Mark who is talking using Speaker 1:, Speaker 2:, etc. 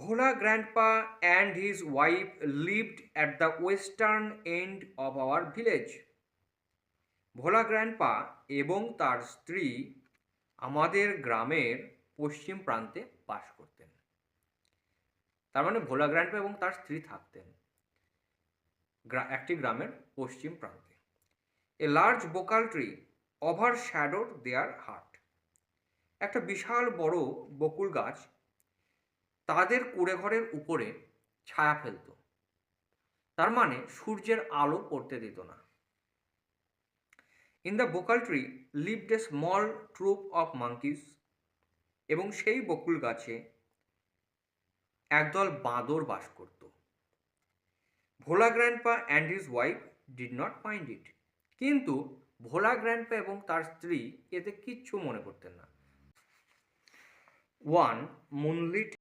Speaker 1: Bhola grandpa and his wife lived at the western end of our village. Bhola grandpa এবং তার স্ত্রী আমাদের গ্রামের পশ্চিম প্রান্তে বাস করতেন। তার মানে ভোলা গ্র্যান্ডপা এবং তার স্ত্রী থাকতেন একটি গ্রামের পশ্চিম প্রান্তে। A large bakul tree overshadowed their heart. একটা বিশাল বড় বকুল গাছ তাদের কুঁড়েঘরের উপরে ছায়া ফেলত, তার মানে সূর্যের আলো পড়তে দিত না। In the bakul tree lived a small troop of monkeys. এবং সেই বকুল গাছে একদল বাঁদর বাস করত। Bhola grandpa and his wife did not mind it. কিন্তু ভোলা গ্র্যান্ডপা এবং তার স্ত্রী এতে কিচ্ছু মনে করতেন না। One moonlit